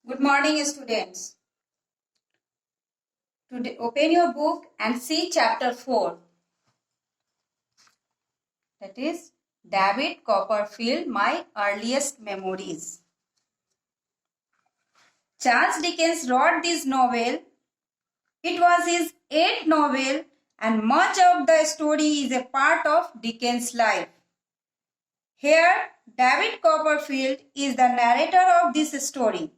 Good morning, students. Today, open your book and see chapter 4. That is David Copperfield, My Earliest Memories. Charles Dickens wrote this novel. It was his 8th novel and much of the story is a part of Dickens' life. Here, David Copperfield is the narrator of this story,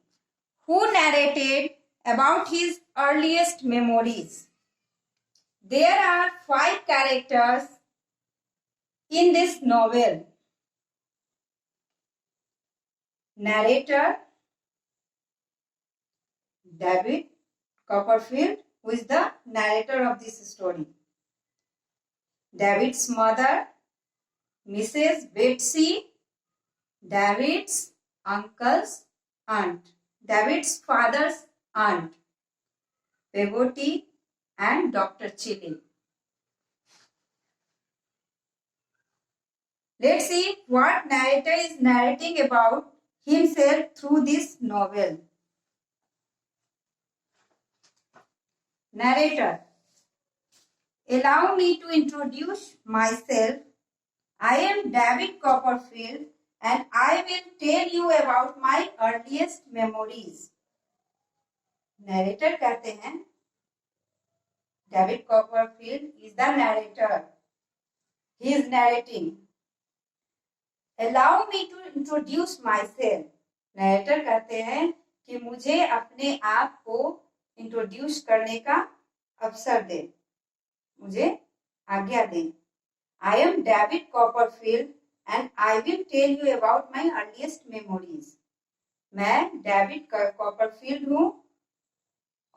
who narrated about his earliest memories. There are 5 characters in this novel. Narrator David Copperfield, who is the narrator of this story. David's mother, Mrs. Betsy. David's uncle's aunt. David's father's aunt, Peggotty and Dr. Chili. Let's see what narrator is narrating about himself through this novel. Narrator: allow me to introduce myself. I am David Copperfield and I will tell you about my earliest memories. Narrator कहते हैं, David Copperfield is the narrator. He is narrating. Allow me to introduce myself. Narrator कहते हैं कि मुझे अपने आप को introduce करने का अवसर दे, मुझे आज्ञा दे. I am David Copperfield and I will tell you about my earliest memories. मैं डेविड कॉपरफील्ड हूँ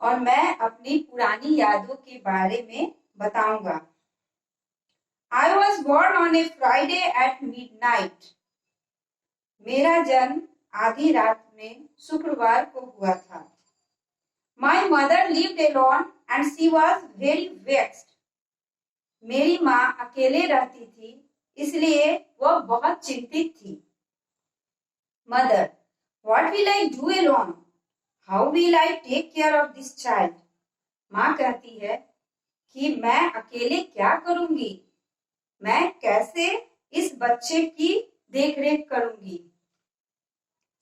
और मैं अपनी पुरानी यादों के बारे में बताऊंगा. I was born on a Friday at midnight. मेरा जन्म आधी रात में शुक्रवार को हुआ था. My mother lived alone and she was very vexed. मेरी माँ अकेले रहती थी, इसलिए वह बहुत चिंतित थी. Mother: what will I do alone? How will I take care of this child? माँ कहती है कि मैं अकेले क्या करूंगी, मैं कैसे इस बच्चे की देखरेख करूंगी.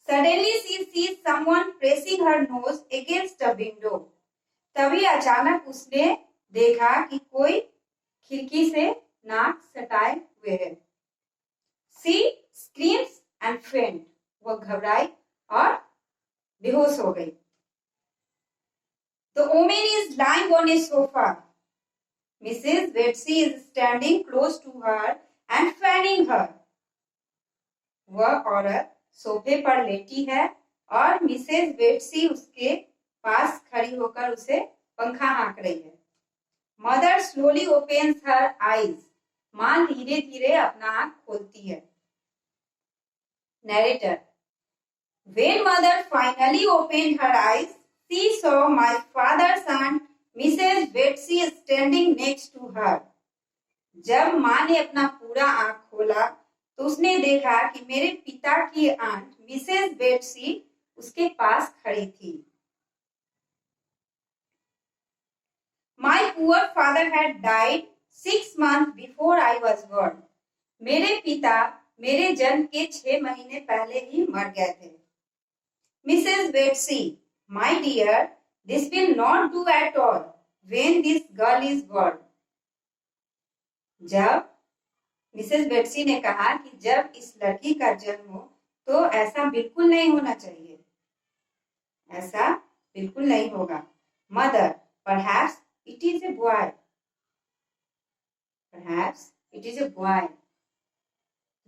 Suddenly she sees someone pressing her nose against a window. तभी अचानक उसने देखा कि कोई खिड़की से नाक सटाए हुए है. She screams and faint. वह घबराई और बेहोश हो गई. The woman is lying on a sofa. Mrs. Betsy is standing close to her and fanning her. वह औरत सोफे पर लेटी है और मिसेस बेट्सी उसके पास खड़ी होकर उसे पंखा हाँक रही है. Mother slowly opens her eyes. माँ धीरे धीरे अपना आँख खोलती है. Narrator: when mother finally opened her eyes, she saw my father's aunt, Mrs. Betsy, standing next to her. जब माँ ने अपना पूरा आँख खोला तो उसने देखा कि मेरे पिता की आंट मिसेस बेट्सी उसके पास खड़ी थी. My poor father had died 6 months before I was born. मेरे पिता मेरे जन्म के 6 महीने पहले ही मर गए थे. Mrs. Betsy: my dear, this will not do at all when this girl is born. जब मिसेस बेट्सी ने कहा कि जब इस लड़की का जन्म हो तो ऐसा बिल्कुल नहीं होना चाहिए, ऐसा बिल्कुल नहीं होगा. Mother: perhaps it is a boy. Perhaps it is a boy.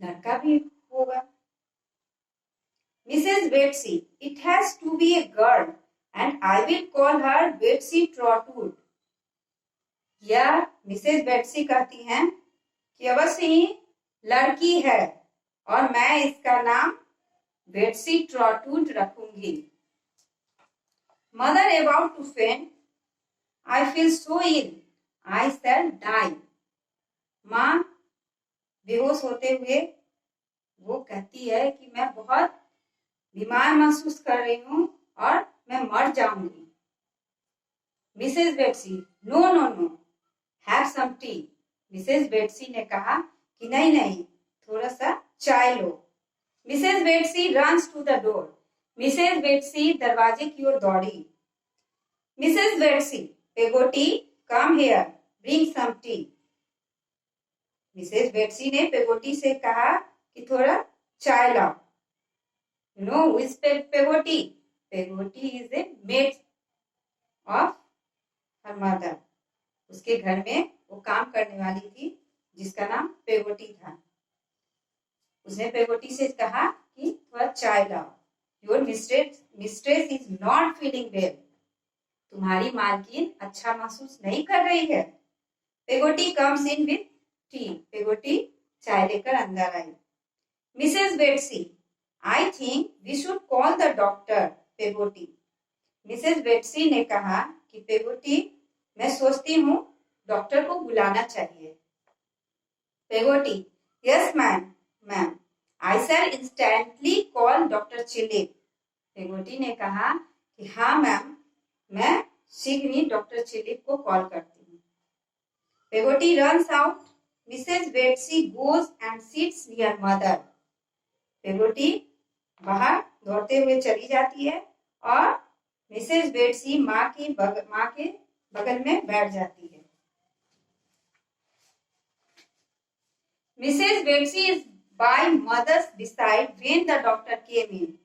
लड़का भी होगा. Mrs. Betsy: it has to be a girl and I will call her Betsy Trotwood. यह मिसेस बेट्सी कहती हैं कि अवश्य ही लड़की है और मैं इसका नाम बेट्सी ट्रॉटवुड रखूंगी. Mother about to faint. I feel so ill. I shall die. माँ बेहोश होते हुए वो कहती है कि मैं बहुत बीमार महसूस कर रही हूँ और मैं मर जाऊंगी। Mrs Betsey, no no no, have some tea. Mrs Betsey ने कहा कि नहीं नहीं, थोड़ा सा चाय लो। Mrs Betsey runs to the door. Mrs Betsey दरवाजे की ओर दौड़ी। Mrs Betsey, Peggotty, come here, bring some tea. Mrs Betsey ने पेगोटी से कहा कि थोड़ा चाय लाओ। You know who is Pegoti? Pegoti is a maid of her mother. उसके घर में वो काम करने वाली थी जिसका नाम पेगोटी था। उसने पेगोटी से कहा कि थोड़ा चाय लाओ। Your mistress is not feeling well. तुम्हारी मालकिन अच्छा महसूस नहीं कर रही है। पेगोटी comes in with tea. पेगोटी चाय लेकर अंदर आई। Mrs Betsey, I think we should call the doctor, Peggotty. Mrs Betsey ने कहा कि पेगोटी, मैं सोचती हूँ डॉक्टर को बुलाना चाहिए। Peggotty, yes ma'am, ma'am, I shall instantly call doctor Chillip. Peggotty ने कहा कि हाँ मैम, मैं शीघ्र ही डॉक्टर चिलिप को कॉल करती हूँ। पेगोटी runs out. Mrs Betsy goes and sits near mother. पेगोटी बाहर दौड़ते हुए चली जाती है और मिसेस बेट्सी माँ के बगल में बैठ जाती है। Mrs Betsey is by mother's beside when the doctor came in.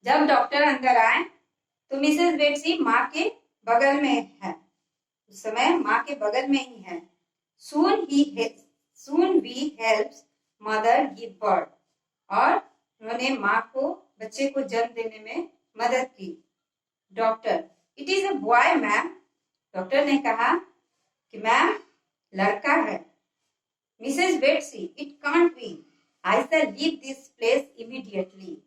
जब डॉक्टर अंदर आए तो मिसेस बेट्सी माँ के बगल में है। उस समय माँ के बगल में ही है। Soon we helps mother give birth. और उन्होंने माँ को, बच्चे को जन्म देने में मदद की। Doctor, it is a boy ma'am. Doctor ने कहा कि मैम, लड़का है। Mrs Betsey, it can't be, I shall leave this place immediately.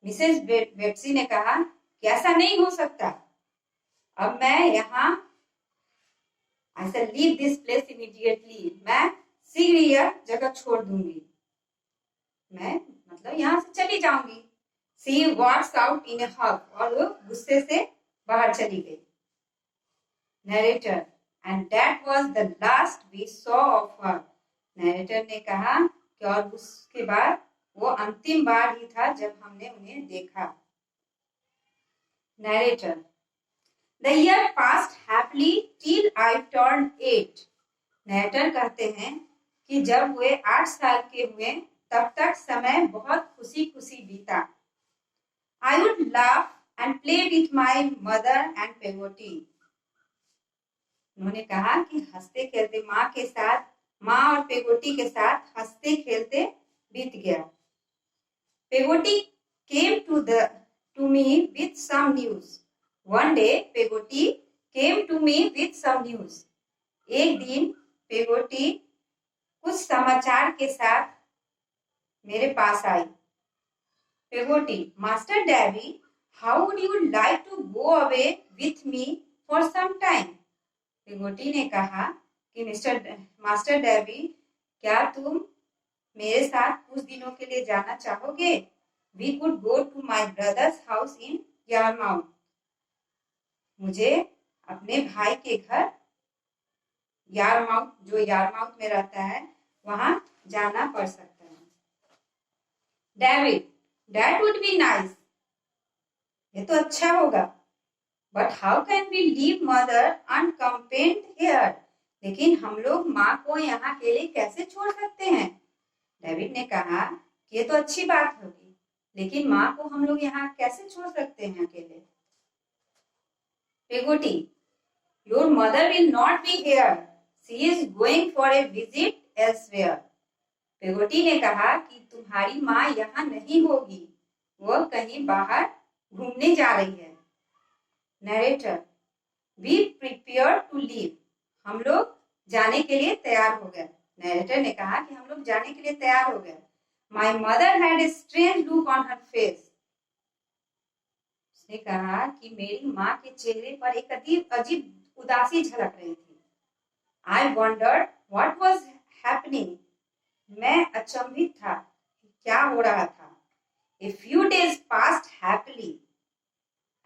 Mrs Betsey ने कहा कि ऐसा नहीं हो सकता, अब मैं यहाँ, आई shall leave this place immediately, मैं शीघ्र यह जगह छोड़ दूंगी, मैं मतलब यहाँ से चली जाऊंगी। She walks out in a huff, और वो गुस्से से बाहर चली गई। Narrator, and that was the last we saw of her. Narrator ने कहा कि और उसके बाद वो अंतिम बार ही था जब हमने उन्हें देखा। Narrator, the year passed happily till I turned 8. Narrator कहते हैं कि जब वे 8 साल के हुए तब तक समय बहुत खुशी खुशी बीता। I would laugh and play with my mother and Pegoti. उन्होंने कहा कि हंसते खेलते माँ के साथ, माँ और पेगोटी के साथ हंसते खेलते बीत गया। Pegoti came to me with some news. One day Pegoti came to me with some news. एक दिन पेगोटी कुछ समाचार के साथ मेरे पास आई। Pegoti, Master Davy, how would you like to go away with me for some time? Pegoti ने कहा कि मास्टर डेवी, क्या तुम मेरे साथ कुछ दिनों के लिए जाना चाहोगे? We could go to my brother's house in Yarmouth. मुझे अपने भाई के घर यारमाउथ, जो यारमाउथ में रहता है, वहां जाना पड़ सकता है। David, that would be nice. ये तो अच्छा होगा। But how can we leave mother unaccompanied here? लेकिन हम लोग माँ को यहाँ अकेले कैसे छोड़ सकते हैं? डेविड ने कहा कि ये तो अच्छी बात होगी, लेकिन माँ को हम लोग यहाँ कैसे छोड़ सकते हैं अकेले? पेगोटी, your mother will not be here. She is going for a visit elsewhere. पेगोटी ने कहा कि तुम्हारी माँ यहाँ नहीं होगी, वह कहीं बाहर घूमने जा रही है। Narrator, we prepare to leave. हम लोग जाने के लिए तैयार हो गए। नरेटर ने कहा कि हम लोग जाने के लिए तैयार हो गए। My mother had a strange look on her face. उसने कहा कि मेरी माँ के चेहरे पर एक अजीब उदासी झलक रही थी। I wondered what was happening. मैं अचंभित था कि क्या हो रहा था। A few days passed happily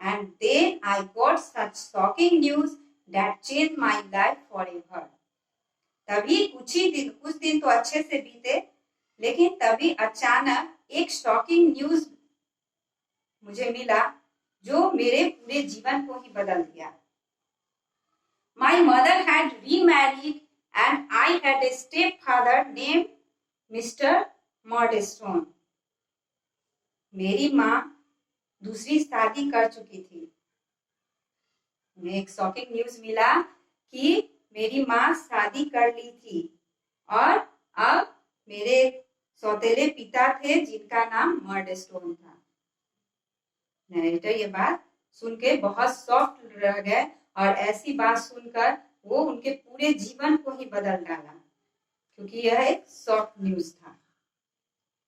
and and then I got such shocking news that changed my life forever. तभी कुछ दिन तो अच्छे से बीते, लेकिन तभी अचानक एक शॉकिंग न्यूज मुझे मिला जो मेरे पूरे जीवन को ही बदल दिया. My mother had remarried and I had a stepfather named Mr. Murdstone. मेरी माँ दूसरी शादी कर चुकी थी. मुझे एक शॉकिंग न्यूज मिला कि मेरी माँ शादी कर ली थी और अब मेरे सौतेले पिता थे जिनका नाम मर्डस्टोन था. नरेटर ये बात सुन के बहुत सॉफ्ट रह गए और ऐसी बात सुनकर वो उनके पूरे जीवन को ही बदल डाला, क्योंकि यह एक सॉफ्ट न्यूज था.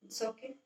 It's okay.